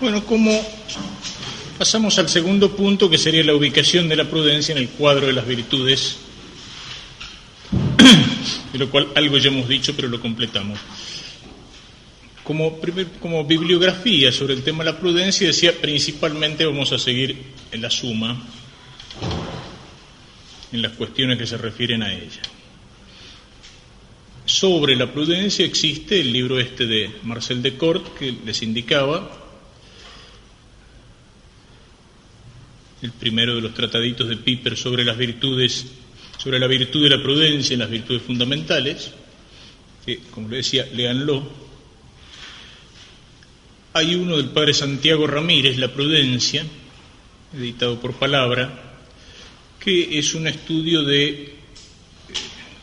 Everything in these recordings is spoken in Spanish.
Bueno, como pasamos al segundo punto, que sería la ubicación de la prudencia en el cuadro de las virtudes, de lo cual algo ya hemos dicho, pero lo completamos. Como bibliografía sobre el tema de la prudencia, decía, principalmente vamos a seguir en la Suma, en las cuestiones que se refieren a ella. Sobre la prudencia existe el libro de Marcel Descourt, que les indicaba, el primero de los trataditos de Piper sobre las virtudes, sobre la virtud de la prudencia en las virtudes fundamentales, que, como le decía, léanlo. Hay uno del padre Santiago Ramírez, La prudencia, editado por Palabra, que es un estudio de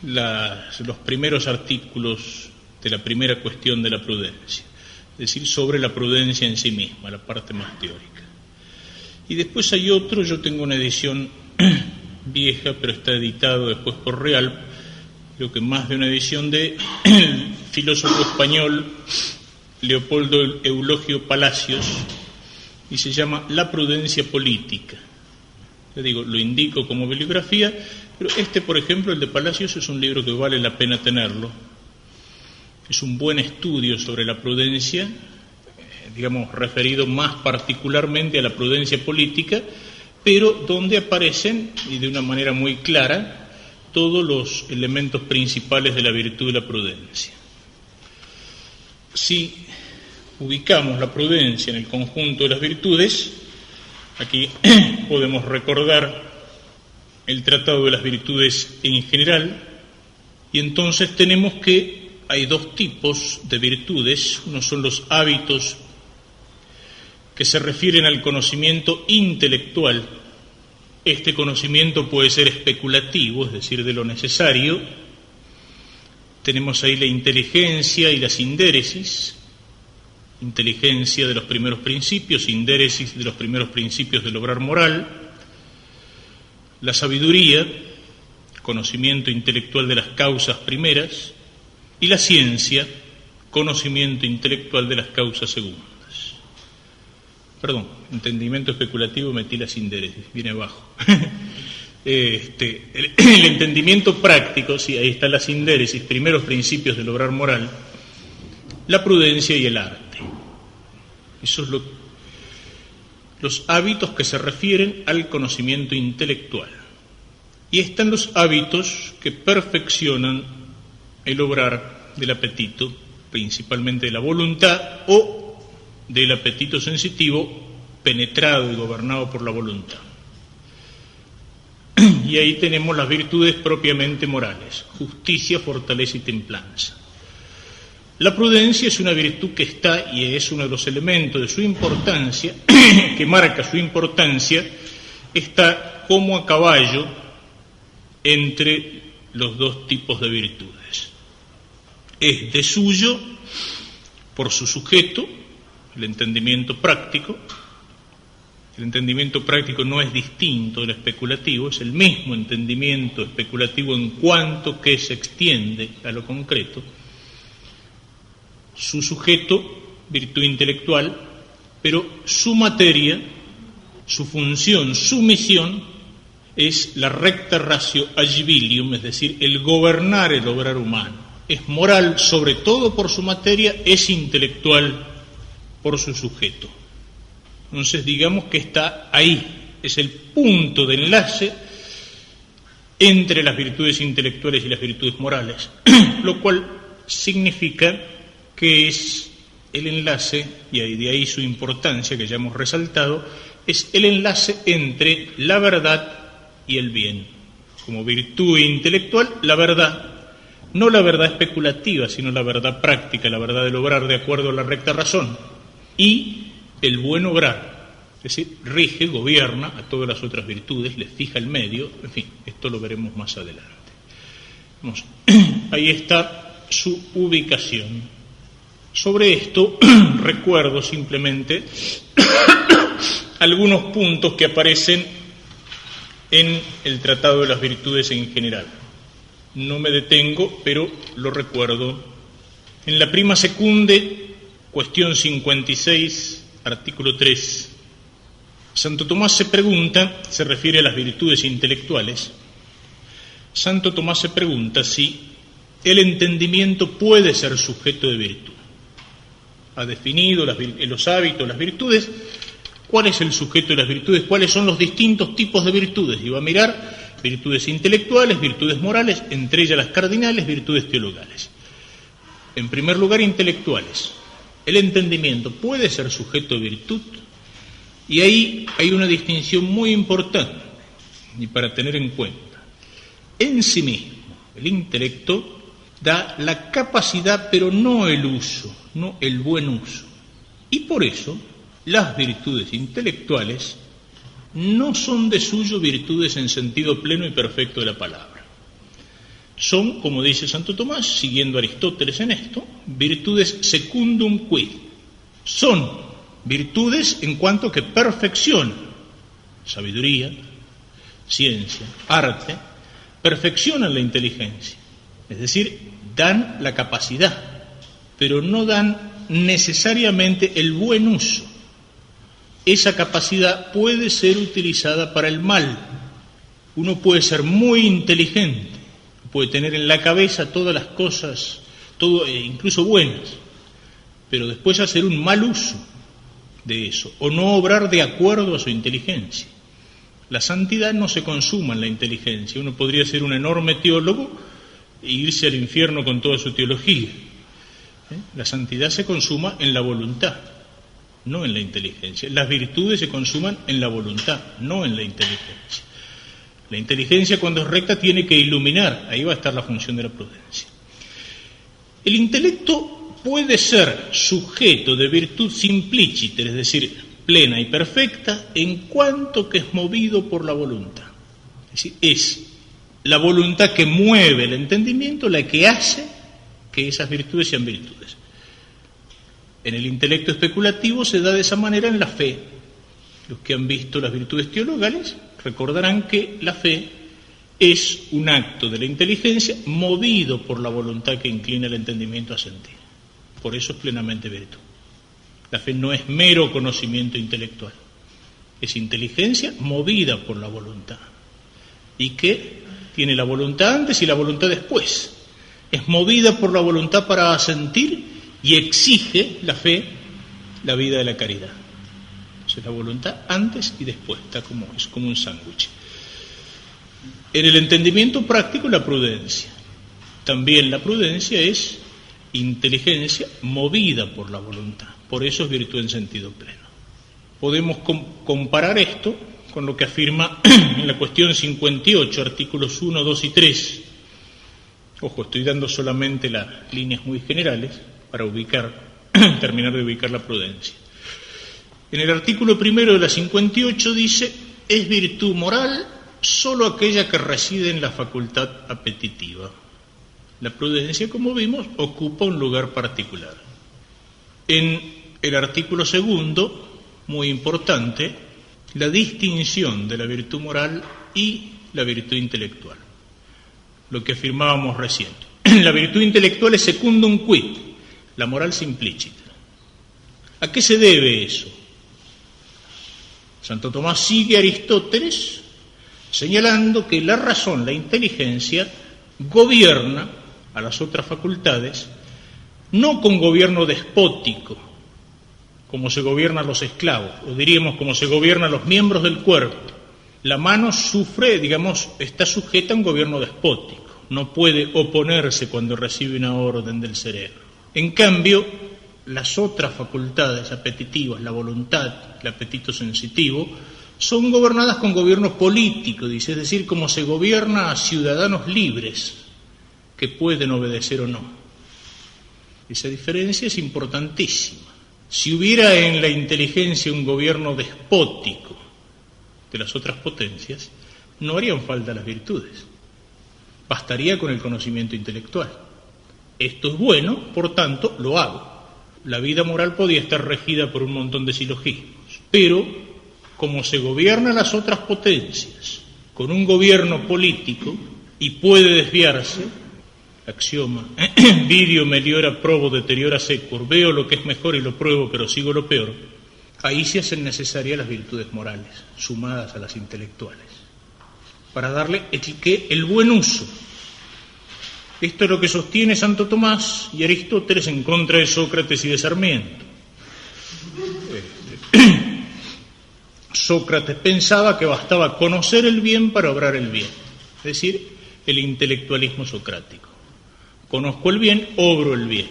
los primeros artículos de la primera cuestión de la prudencia, es decir, sobre la prudencia en sí misma, la parte más teórica. Y después hay otro, yo tengo una edición vieja, pero está editado después por Real, creo que más de una edición, de el filósofo español Leopoldo Eulogio Palacios, y se llama La prudencia política. Yo digo, lo indico como bibliografía, pero por ejemplo, el de Palacios, es un libro que vale la pena tenerlo. Es un buen estudio sobre la prudencia, digamos, referido más particularmente a la prudencia política, pero donde aparecen, y de una manera muy clara, todos los elementos principales de la virtud de la prudencia. Si ubicamos la prudencia en el conjunto de las virtudes, aquí podemos recordar el Tratado de las Virtudes en general, y entonces tenemos que hay dos tipos de virtudes. Uno son los hábitos que se refieren al conocimiento intelectual. Este conocimiento puede ser especulativo, es decir, de lo necesario. Tenemos ahí la inteligencia y la sindéresis. Inteligencia de los primeros principios, sindéresis de los primeros principios del obrar moral. La sabiduría, conocimiento intelectual de las causas primeras. Y la ciencia, conocimiento intelectual de las causas segundas. Perdón, entendimiento especulativo, metí la sindéresis, viene abajo. El entendimiento práctico, sí, ahí está la sindéresis, primeros principios del obrar moral, la prudencia y el arte. Esos son los hábitos que se refieren al conocimiento intelectual. Y están los hábitos que perfeccionan el obrar del apetito, principalmente de la voluntad, o del apetito sensitivo penetrado y gobernado por la voluntad. Y ahí tenemos las virtudes propiamente morales: justicia, fortaleza y templanza. La prudencia es una virtud que está, y es uno de los elementos de su importancia, que marca su importancia, está como a caballo entre los dos tipos de virtudes. Es de suyo por su sujeto, el entendimiento práctico. El entendimiento práctico no es distinto del especulativo, es el mismo entendimiento especulativo en cuanto que se extiende a lo concreto. Su sujeto, virtud intelectual, pero su materia, su función, su misión, es la recta ratio agibilium, es decir, el gobernar el obrar humano. Es moral sobre todo por su materia, es intelectual por su sujeto. Entonces digamos que está ahí, es el punto de enlace entre las virtudes intelectuales y las virtudes morales, lo cual significa que es el enlace, y de ahí su importancia que ya hemos resaltado, es el enlace entre la verdad y el bien. Como virtud intelectual, la verdad, no la verdad especulativa, sino la verdad práctica, la verdad del obrar de acuerdo a la recta razón, y el buen obrar, es decir, rige, gobierna a todas las otras virtudes, les fija el medio, en fin, esto lo veremos más adelante. Vamos, ahí está su ubicación. Sobre esto recuerdo simplemente algunos puntos que aparecen en el Tratado de las Virtudes en general. No me detengo, pero lo recuerdo. En la prima secunde, cuestión 56, artículo 3, Santo Tomás se refiere a las virtudes intelectuales. Santo Tomás se pregunta si el entendimiento puede ser sujeto de virtud. Ha definido los hábitos, las virtudes. ¿Cuál es el sujeto de las virtudes? ¿Cuáles son los distintos tipos de virtudes? Y va a mirar virtudes intelectuales, virtudes morales, entre ellas las cardinales, virtudes teologales. En primer lugar, intelectuales. El entendimiento puede ser sujeto de virtud, y ahí hay una distinción muy importante y para tener en cuenta. En sí mismo, el intelecto da la capacidad, pero no el uso, no el buen uso. Y por eso, las virtudes intelectuales no son de suyo virtudes en sentido pleno y perfecto de la palabra. Son, como dice Santo Tomás, siguiendo a Aristóteles en esto, virtudes secundum quid. Son virtudes en cuanto que perfeccionan, sabiduría, ciencia, arte, perfeccionan la inteligencia. Es decir, dan la capacidad, pero no dan necesariamente el buen uso. Esa capacidad puede ser utilizada para el mal. Uno puede ser muy inteligente, puede tener en la cabeza todas las cosas, incluso buenas, pero después hacer un mal uso de eso, o no obrar de acuerdo a su inteligencia. La santidad no se consuma en la inteligencia. Uno podría ser un enorme teólogo e irse al infierno con toda su teología. La santidad se consuma en la voluntad, no en la inteligencia. Las virtudes se consuman en la voluntad, no en la inteligencia. La inteligencia, cuando es recta, tiene que iluminar. Ahí va a estar la función de la prudencia. El intelecto puede ser sujeto de virtud simpliciter, es decir, plena y perfecta, en cuanto que es movido por la voluntad. Es decir, es la voluntad que mueve el entendimiento la que hace que esas virtudes sean virtudes. En el intelecto especulativo se da de esa manera en la fe. Los que han visto las virtudes teologales recordarán que la fe es un acto de la inteligencia movido por la voluntad que inclina el entendimiento a sentir. Por eso es plenamente virtud. La fe no es mero conocimiento intelectual, es inteligencia movida por la voluntad, y que tiene la voluntad antes y la voluntad después. Es movida por la voluntad para asentir y exige la fe la vida de la caridad. Entonces la voluntad antes y después, es como un sándwich. En el entendimiento práctico, la prudencia. También la prudencia es inteligencia movida por la voluntad. Por eso es virtud en sentido pleno. Podemos comparar esto con lo que afirma en la cuestión 58, artículos 1, 2 y 3. Ojo, estoy dando solamente las líneas muy generales para terminar de ubicar la prudencia. En el artículo primero de la 58 dice: es virtud moral solo aquella que reside en la facultad apetitiva. La prudencia, como vimos, ocupa un lugar particular. En el artículo segundo, muy importante, la distinción de la virtud moral y la virtud intelectual. Lo que afirmábamos recién. La virtud intelectual es secundum quid, la moral simpliciter. ¿A qué se debe eso? Santo Tomás sigue a Aristóteles señalando que la razón, la inteligencia, gobierna a las otras facultades, no con gobierno despótico, como se gobiernan los esclavos, o diríamos como se gobiernan los miembros del cuerpo. La mano está sujeta a un gobierno despótico, no puede oponerse cuando recibe una orden del cerebro. En cambio, las otras facultades apetitivas, la voluntad, el apetito sensitivo, son gobernadas con gobierno político, dice, es decir, como se gobierna a ciudadanos libres que pueden obedecer o no. Esa diferencia es importantísima. Si hubiera en la inteligencia un gobierno despótico de las otras potencias, no harían falta las virtudes. Bastaría con el conocimiento intelectual. Esto es bueno, por tanto, lo hago. La vida moral podía estar regida por un montón de silogismos, pero como se gobiernan las otras potencias con un gobierno político y puede desviarse, axioma, video meliora probo deteriora secur, veo lo que es mejor y lo pruebo, pero sigo lo peor. ahí se hacen necesarias las virtudes morales, sumadas a las intelectuales, para darle el buen uso. Esto es lo que sostiene Santo Tomás y Aristóteles en contra de Sócrates y de Sarmiento. Sócrates pensaba que bastaba conocer el bien para obrar el bien, es decir, el intelectualismo socrático. Conozco el bien, obro el bien.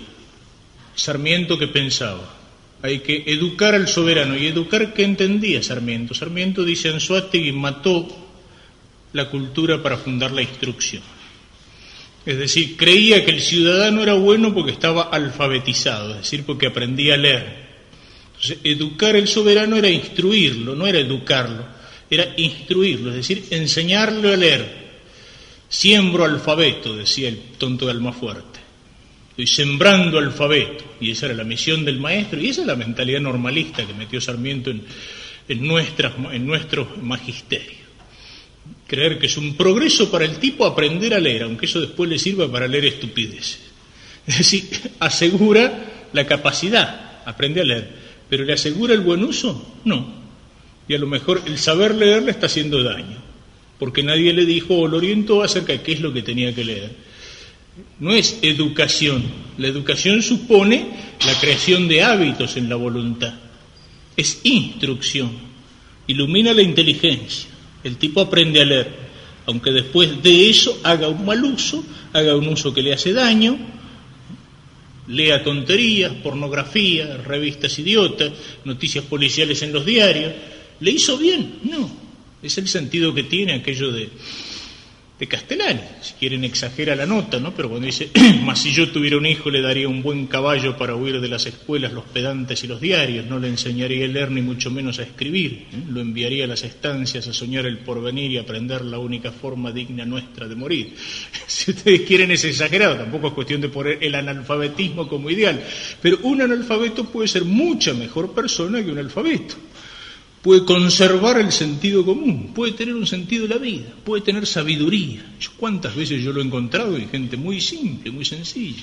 Sarmiento, ¿qué pensaba? Hay que educar al soberano. ¿Y educar qué entendía Sarmiento? Sarmiento, dice Anzoátegui, mató la cultura para fundar la instrucción. Es decir, creía que el ciudadano era bueno porque estaba alfabetizado, es decir, porque aprendía a leer. Entonces, educar al soberano era instruirlo, no era educarlo, era instruirlo, es decir, enseñarle a leer. Siembro alfabeto, decía el tonto de Almafuerte. Estoy sembrando alfabeto, y esa era la misión del maestro, y esa es la mentalidad normalista que metió Sarmiento en nuestro magisterio. Creer que es un progreso para el tipo aprender a leer, aunque eso después le sirva para leer estupideces. Es decir, asegura la capacidad, aprende a leer, pero ¿le asegura el buen uso? No. Y a lo mejor el saber leer le está haciendo daño, porque nadie le dijo o lo orientó acerca de qué es lo que tenía que leer. No es educación. La educación supone la creación de hábitos en la voluntad. Es instrucción. Ilumina la inteligencia. El tipo aprende a leer, aunque después de eso haga un mal uso, haga un uso que le hace daño, lea tonterías, pornografía, revistas idiotas, noticias policiales en los diarios. ¿Le hizo bien? No. Es el sentido que tiene aquello de Castellani. Si quieren exagera la nota, ¿no? Pero cuando dice, mas si yo tuviera un hijo le daría un buen caballo para huir de las escuelas, los pedantes y los diarios, no le enseñaría a leer ni mucho menos a escribir, lo enviaría a las estancias a soñar el porvenir y aprender la única forma digna nuestra de morir. Si ustedes quieren es exagerado, tampoco es cuestión de poner el analfabetismo como ideal, pero un analfabeto puede ser mucha mejor persona que un alfabeto. Puede conservar el sentido común, puede tener un sentido de la vida, puede tener sabiduría. ¿Cuántas veces yo lo he encontrado en gente muy simple, muy sencilla?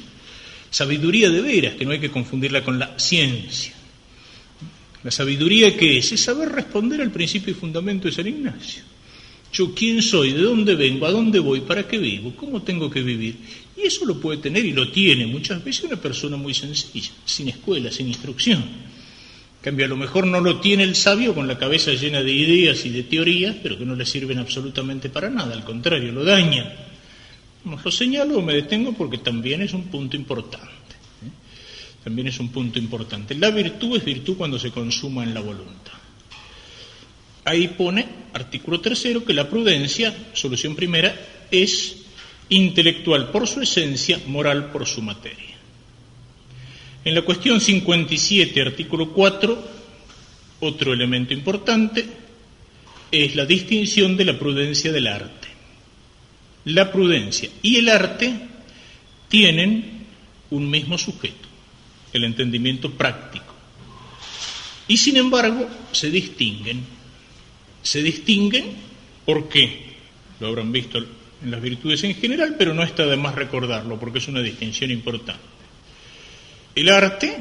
Sabiduría de veras, que no hay que confundirla con la ciencia. La sabiduría, ¿qué es? Es saber responder al principio y fundamento de San Ignacio. Yo, ¿quién soy? ¿De dónde vengo? ¿A dónde voy? ¿Para qué vivo? ¿Cómo tengo que vivir? Y eso lo puede tener y lo tiene muchas veces una persona muy sencilla, sin escuela, sin instrucción. En cambio, a lo mejor no lo tiene el sabio con la cabeza llena de ideas y de teorías, pero que no le sirven absolutamente para nada, al contrario, lo dañan. Lo señalo o me detengo porque también es un punto importante. También es un punto importante. La virtud es virtud cuando se consuma en la voluntad. Ahí pone, artículo 3, que la prudencia, solución primera, es intelectual por su esencia, moral por su materia. En la cuestión 57, artículo 4, otro elemento importante es la distinción de la prudencia del arte. La prudencia y el arte tienen un mismo sujeto, el entendimiento práctico. Y sin embargo, se distinguen. Se distinguen porque, lo habrán visto en las virtudes en general, pero no está de más recordarlo porque es una distinción importante. El arte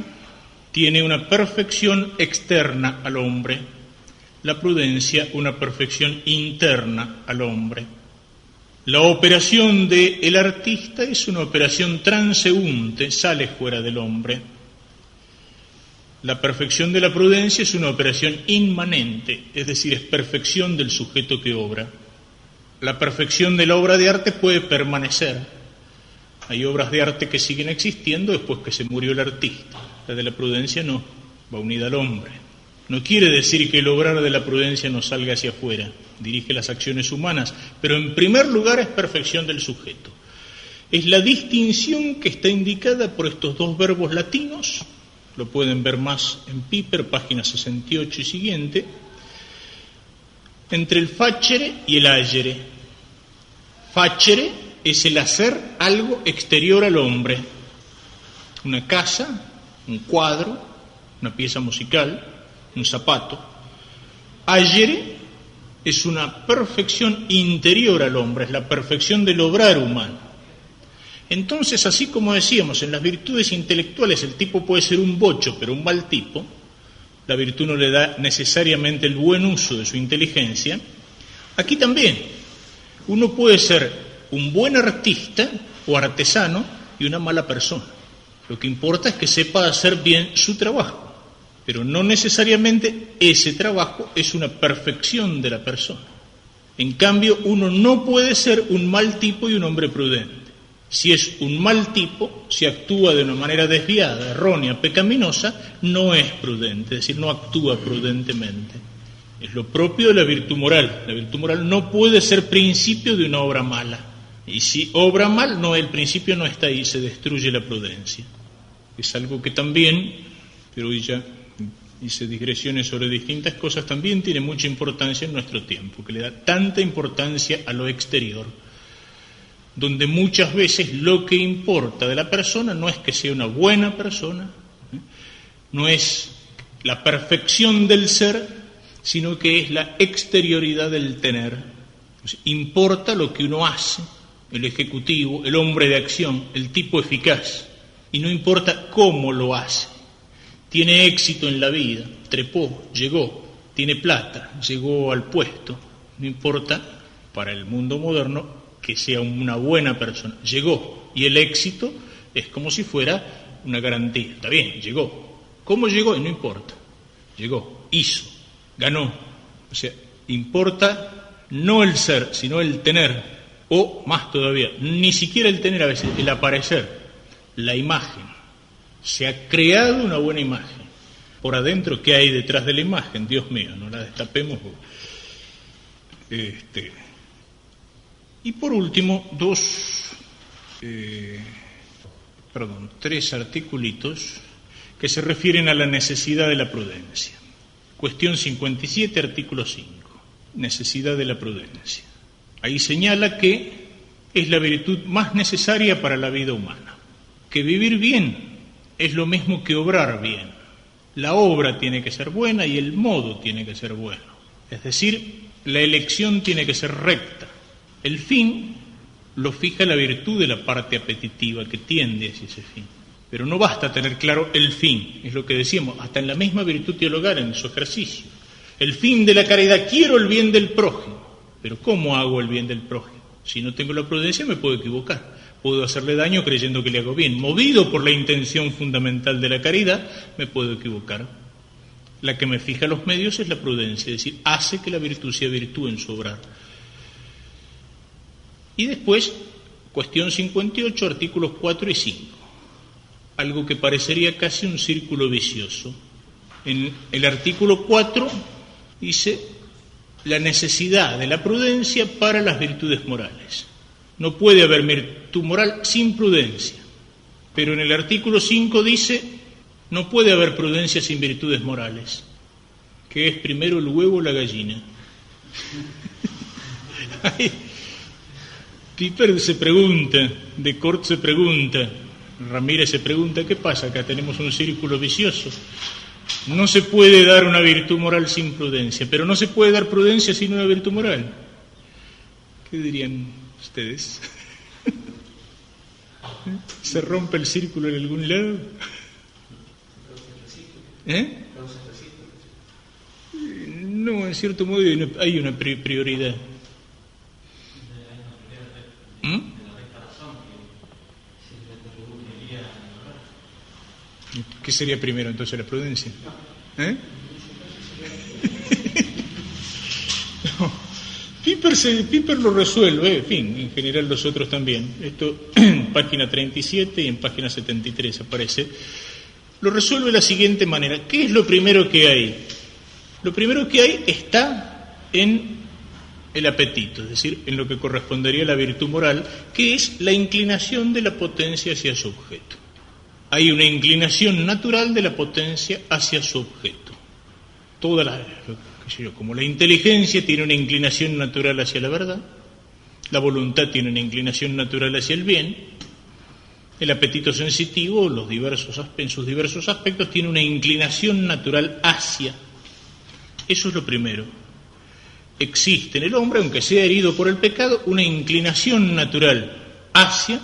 tiene una perfección externa al hombre, la prudencia una perfección interna al hombre. La operación del artista es una operación transeúnte, sale fuera del hombre. La perfección de la prudencia es una operación inmanente, es decir, es perfección del sujeto que obra. La perfección de la obra de arte puede permanecer. Hay obras de arte que siguen existiendo después que se murió el artista. La de la prudencia no, va unida al hombre. No quiere decir que el obrar de la prudencia no salga hacia afuera, dirige las acciones humanas, pero en primer lugar es perfección del sujeto. Es la distinción que está indicada por estos dos verbos latinos, lo pueden ver más en Piper, página 68 y siguiente, entre el facere y el agere. Facere es el hacer algo exterior al hombre, una casa, un cuadro, una pieza musical, un zapato. Agere es una perfección interior al hombre, es la perfección del obrar humano. Entonces, así como decíamos, en las virtudes intelectuales el tipo puede ser un bocho, pero un mal tipo, la virtud no le da necesariamente el buen uso de su inteligencia, aquí también uno puede ser un buen artista o artesano y una mala persona. Lo que importa es que sepa hacer bien su trabajo, pero no necesariamente ese trabajo es una perfección de la persona. En cambio, uno no puede ser un mal tipo y un hombre prudente. Si es un mal tipo, si actúa de una manera desviada, errónea, pecaminosa, no es prudente, es decir, no actúa prudentemente. Es lo propio de la virtud moral. La virtud moral no puede ser principio de una obra mala. Y si obra mal, no, el principio no está ahí, se destruye la prudencia. Es algo que también, pero hoy ya hice digresiones sobre distintas cosas, también tiene mucha importancia en nuestro tiempo, que le da tanta importancia a lo exterior, donde muchas veces lo que importa de la persona no es que sea una buena persona, no es la perfección del ser, sino que es la exterioridad del tener. Entonces, importa lo que uno hace, el ejecutivo, el hombre de acción, el tipo eficaz, y no importa cómo lo hace. Tiene éxito en la vida, trepó, llegó, tiene plata, llegó al puesto, no importa para el mundo moderno que sea una buena persona, llegó, y el éxito es como si fuera una garantía. Está bien, llegó. ¿Cómo llegó? Y no importa. Llegó, hizo, ganó. O sea, importa no el ser, sino el tener, o más todavía, ni siquiera el tener a veces, el aparecer, la imagen. Se ha creado una buena imagen. Por adentro, ¿qué hay detrás de la imagen? Dios mío, no la destapemos. Y por último, tres articulitos que se refieren a la necesidad de la prudencia. Cuestión 57, artículo 5. Necesidad de la prudencia. Ahí señala que es la virtud más necesaria para la vida humana. Que vivir bien es lo mismo que obrar bien. La obra tiene que ser buena y el modo tiene que ser bueno. Es decir, la elección tiene que ser recta. El fin lo fija la virtud de la parte apetitiva que tiende hacia ese fin. Pero no basta tener claro el fin, es lo que decíamos, hasta en la misma virtud teologal, en su ejercicio. El fin de la caridad, quiero el bien del prójimo. Pero ¿cómo hago el bien del prójimo? Si no tengo la prudencia me puedo equivocar. Puedo hacerle daño creyendo que le hago bien. Movido por la intención fundamental de la caridad, me puedo equivocar. La que me fija los medios es la prudencia, es decir, hace que la virtud sea virtud en su obrar. Y después, cuestión 58, artículos 4 y 5. Algo que parecería casi un círculo vicioso. En el artículo 4 dice la necesidad de la prudencia para las virtudes morales. No puede haber virtud moral sin prudencia. Pero en el artículo 5 dice, no puede haber prudencia sin virtudes morales. ¿Qué es primero el huevo o la gallina? Piper se pregunta, Descartes se pregunta, Ramírez se pregunta, ¿qué pasa? Acá tenemos un círculo vicioso. No se puede dar una virtud moral sin prudencia, pero no se puede dar prudencia sin una virtud moral. ¿Qué dirían ustedes? ¿Se rompe el círculo en algún lado? No, en cierto modo hay una prioridad. ¿Qué sería primero entonces, la prudencia? No. Piper lo resuelve, en fin, en general los otros también. Esto en página 37 y en página 73 aparece. Lo resuelve de la siguiente manera. ¿Qué es lo primero que hay? Lo primero que hay está en el apetito, es decir, en lo que correspondería a la virtud moral, que es la inclinación de la potencia hacia su objeto. Hay una inclinación natural de la potencia hacia su objeto. Como la inteligencia tiene una inclinación natural hacia la verdad, la voluntad tiene una inclinación natural hacia el bien, el apetito sensitivo, en sus diversos aspectos, tiene una inclinación natural hacia. Eso es lo primero. Existe en el hombre, aunque sea herido por el pecado, una inclinación natural hacia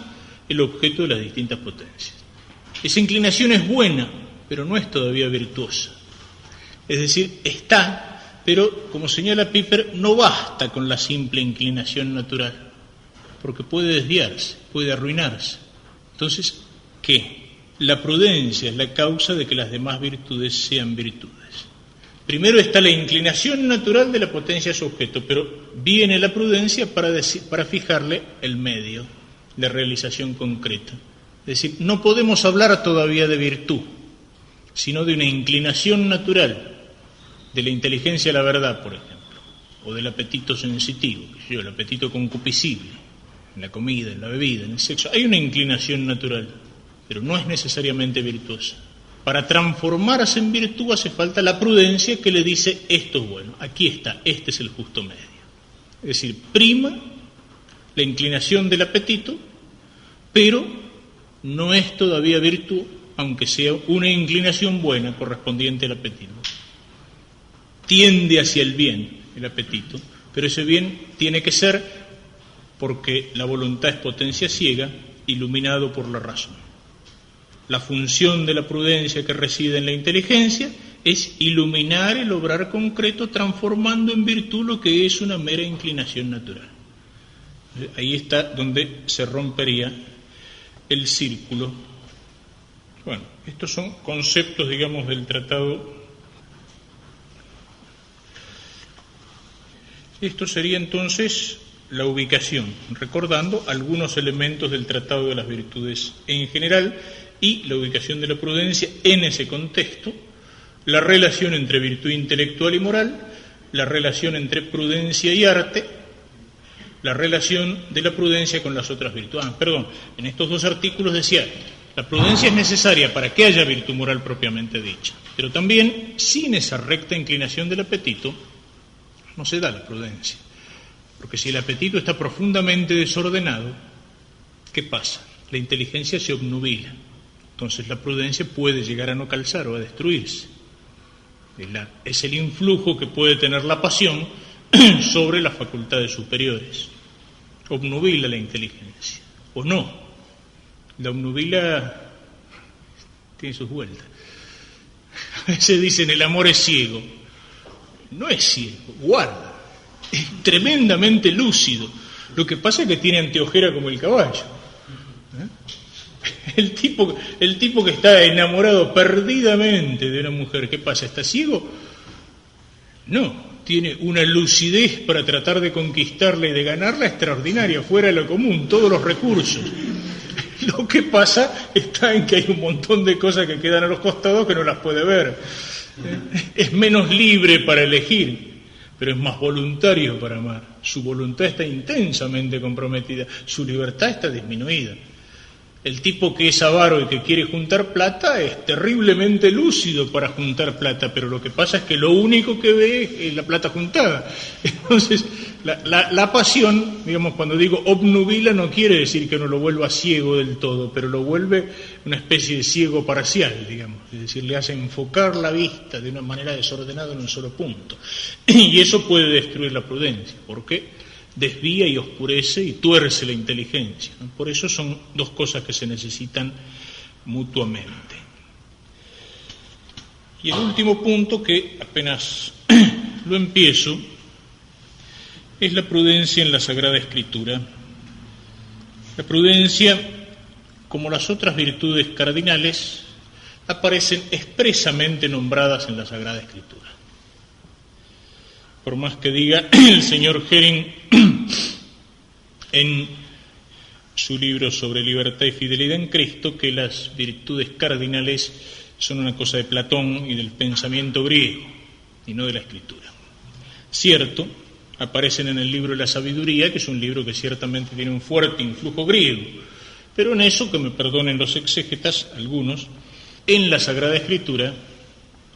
el objeto de las distintas potencias. Esa inclinación es buena, pero no es todavía virtuosa. Es decir, está, pero como señala Piper, no basta con la simple inclinación natural, porque puede desviarse, puede arruinarse. Entonces, ¿qué? La prudencia es la causa de que las demás virtudes sean virtudes. Primero está la inclinación natural de la potencia sujeto, pero viene la prudencia para fijarle el medio de realización concreta. Es decir, no podemos hablar todavía de virtud, sino de una inclinación natural de la inteligencia a la verdad, por ejemplo, o del apetito sensitivo, el apetito concupiscible, en la comida, en la bebida, en el sexo. Hay una inclinación natural, pero no es necesariamente virtuosa. Para transformarse en virtud hace falta la prudencia que le dice, esto es bueno, aquí está, este es el justo medio. Es decir, prima la inclinación del apetito, pero no es todavía virtud, aunque sea una inclinación buena correspondiente al apetito. Tiende hacia el bien el apetito, pero ese bien tiene que ser, porque la voluntad es potencia ciega, iluminado por la razón. La función de la prudencia que reside en la inteligencia es iluminar el obrar concreto, transformando en virtud lo que es una mera inclinación natural. Ahí está donde se rompería el círculo. Bueno, estos son conceptos, digamos, del tratado. Esto sería entonces la ubicación, recordando algunos elementos del tratado de las virtudes en general y la ubicación de la prudencia en ese contexto, la relación entre virtud intelectual y moral, la relación entre prudencia y arte, la relación de la prudencia con las otras virtudes. En estos dos artículos decía, la prudencia es necesaria para que haya virtud moral propiamente dicha, pero también sin esa recta inclinación del apetito no se da la prudencia, porque si el apetito está profundamente desordenado, ¿qué pasa? La inteligencia se obnubila, entonces la prudencia puede llegar a no calzar o a destruirse. Es el influjo que puede tener la pasión sobre las facultades superiores. Obnubila la inteligencia, o no. La obnubila tiene sus vueltas. A veces dicen el amor es ciego. No es ciego, guarda. Es tremendamente lúcido. Lo que pasa es que tiene anteojera como el caballo. El tipo que está enamorado perdidamente de una mujer, ¿qué pasa? ¿Está ciego? No, tiene una lucidez para tratar de conquistarla y de ganarla extraordinaria, fuera de lo común, todos los recursos. Lo que pasa está en que hay un montón de cosas que quedan a los costados que no las puede ver. Es menos libre para elegir, pero es más voluntario para amar. Su voluntad está intensamente comprometida, su libertad está disminuida. El tipo que es avaro y que quiere juntar plata es terriblemente lúcido para juntar plata, pero lo que pasa es que lo único que ve es la plata juntada. Entonces, la pasión, digamos, cuando digo obnubila, no quiere decir que no lo vuelva ciego del todo, pero lo vuelve una especie de ciego parcial, digamos. Es decir, le hace enfocar la vista de una manera desordenada en un solo punto. Y eso puede destruir la prudencia. ¿Por qué? Desvía y oscurece y tuerce la inteligencia, ¿no? Por eso son dos cosas que se necesitan mutuamente. Y el último punto, que apenas lo empiezo, es la prudencia en la Sagrada Escritura. La prudencia, como las otras virtudes cardinales, aparecen expresamente nombradas en la Sagrada Escritura. Por más que diga el señor Hering en su libro sobre libertad y fidelidad en Cristo que las virtudes cardinales son una cosa de Platón y del pensamiento griego y no de la Escritura. Cierto, aparecen en el libro de la sabiduría, que es un libro que ciertamente tiene un fuerte influjo griego, pero en eso, que me perdonen los exégetas, algunos, en la Sagrada Escritura,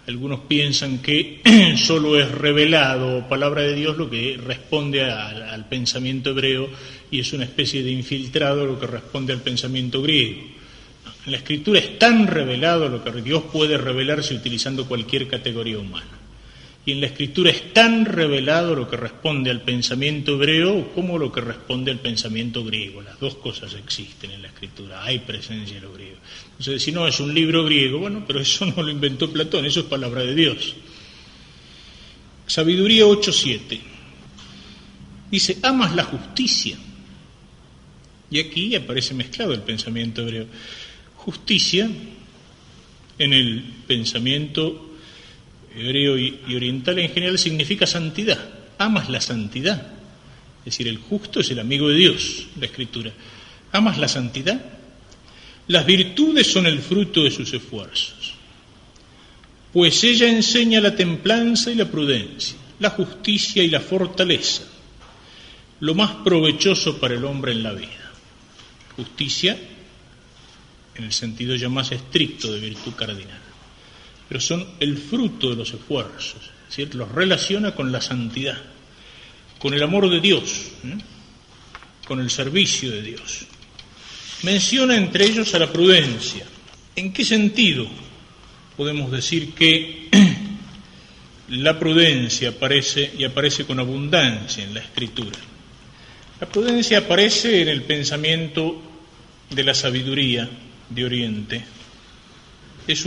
algunos piensan que solo es revelado, palabra de Dios, lo que responde al pensamiento hebreo y es una especie de infiltrado lo que responde al pensamiento griego. En la Escritura es tan revelado lo que Dios puede revelarse utilizando cualquier categoría humana. Y en la Escritura es tan revelado lo que responde al pensamiento hebreo como lo que responde al pensamiento griego. Las dos cosas existen en la Escritura, hay presencia de lo griego. Entonces, si no es un libro griego, bueno, pero eso no lo inventó Platón, eso es palabra de Dios. Sabiduría 8:7. Dice, amas la justicia. Y aquí aparece mezclado el pensamiento hebreo. Justicia, en el pensamiento hebreo y oriental en general, significa santidad. Amas la santidad. Es decir, el justo es el amigo de Dios, la Escritura. ¿Amas la santidad? Las virtudes son el fruto de sus esfuerzos, pues ella enseña la templanza y la prudencia, la justicia y la fortaleza, lo más provechoso para el hombre en la vida. Justicia en el sentido ya más estricto de virtud cardinal, pero son el fruto de los esfuerzos, es decir, los relaciona con la santidad, con el amor de Dios, con el servicio de Dios. Menciona entre ellos a la prudencia. ¿En qué sentido podemos decir que la prudencia aparece con abundancia en la Escritura? La prudencia aparece en el pensamiento de la sabiduría de Oriente. Es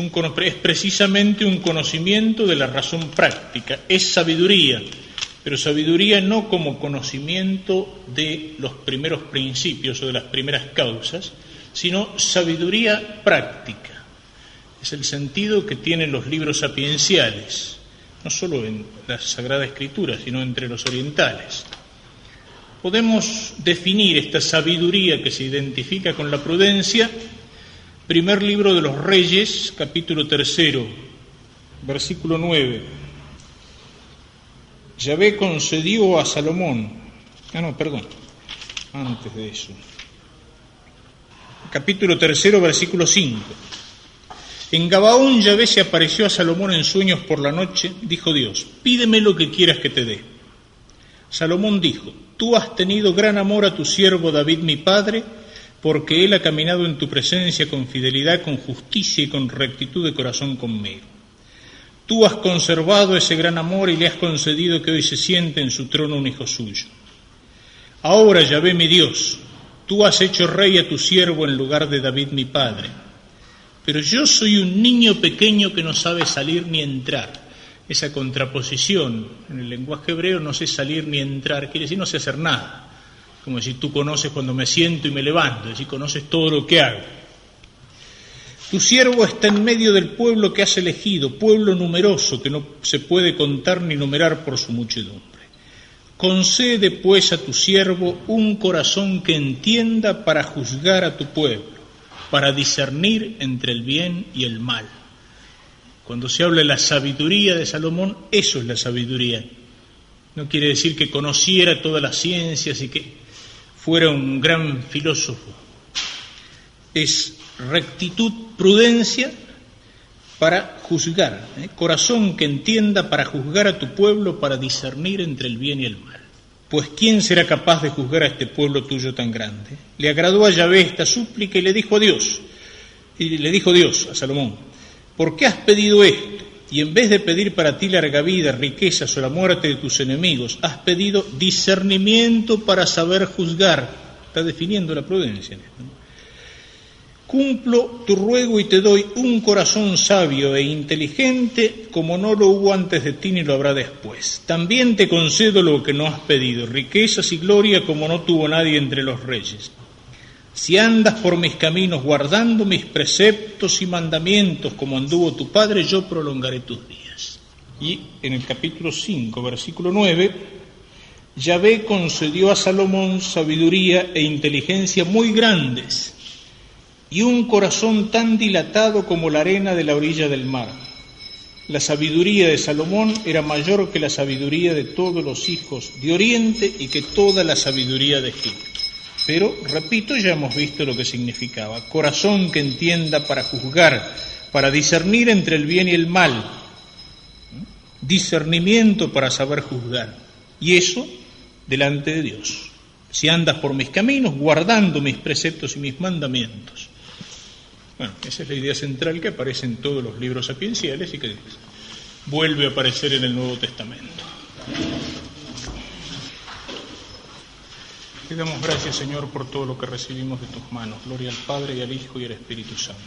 precisamente un conocimiento de la razón práctica, es sabiduría, pero sabiduría no como conocimiento de los primeros principios o de las primeras causas, sino sabiduría práctica. Es el sentido que tienen los libros sapienciales, no solo en la Sagrada Escritura, sino entre los orientales. Podemos definir esta sabiduría que se identifica con la prudencia. Primer libro de los Reyes, capítulo 3, versículo 9. Yahvé concedió a Salomón, antes de eso. Capítulo 3, versículo 5. En Gabaón Yahvé se apareció a Salomón en sueños por la noche, dijo Dios, pídeme lo que quieras que te dé. Salomón dijo, tú has tenido gran amor a tu siervo David mi padre, porque él ha caminado en tu presencia con fidelidad, con justicia y con rectitud de corazón conmigo. Tú has conservado ese gran amor y le has concedido que hoy se siente en su trono un hijo suyo. Ahora, Yahvé mi Dios, tú has hecho rey a tu siervo en lugar de David mi padre. Pero yo soy un niño pequeño que no sabe salir ni entrar. Esa contraposición en el lenguaje hebreo, no sé salir ni entrar, quiere decir no sé hacer nada. Como decir, tú conoces cuando me siento y me levanto, es decir, conoces todo lo que hago. Tu siervo está en medio del pueblo que has elegido, pueblo numeroso que no se puede contar ni numerar por su muchedumbre. Concede pues a tu siervo un corazón que entienda para juzgar a tu pueblo, para discernir entre el bien y el mal. Cuando se habla de la sabiduría de Salomón, eso es la sabiduría. No quiere decir que conociera todas las ciencias y que fuera un gran filósofo. Es rectitud, prudencia para juzgar, corazón que entienda para juzgar a tu pueblo, para discernir entre el bien y el mal. Pues ¿quién será capaz de juzgar a este pueblo tuyo tan grande? Le agradó a Yahvé esta súplica y le dijo Dios a Salomón, ¿por qué has pedido esto? Y en vez de pedir para ti larga vida, riquezas o la muerte de tus enemigos, has pedido discernimiento para saber juzgar. Está definiendo la prudencia en esto, ¿no? Cumplo tu ruego y te doy un corazón sabio e inteligente como no lo hubo antes de ti ni lo habrá después. También te concedo lo que no has pedido, riquezas y gloria como no tuvo nadie entre los reyes. Si andas por mis caminos guardando mis preceptos y mandamientos como anduvo tu padre, yo prolongaré tus días. Y en el capítulo 5, versículo 9, Yahvé concedió a Salomón sabiduría e inteligencia muy grandes, y un corazón tan dilatado como la arena de la orilla del mar. La sabiduría de Salomón era mayor que la sabiduría de todos los hijos de Oriente y que toda la sabiduría de Egipto. Pero, repito, ya hemos visto lo que significaba. Corazón que entienda para juzgar, para discernir entre el bien y el mal. Discernimiento para saber juzgar. Y eso delante de Dios. Si andas por mis caminos, guardando mis preceptos y mis mandamientos. Bueno, esa es la idea central que aparece en todos los libros sapienciales y que vuelve a aparecer en el Nuevo Testamento. Te damos gracias, Señor, por todo lo que recibimos de tus manos. Gloria al Padre, y al Hijo, y al Espíritu Santo.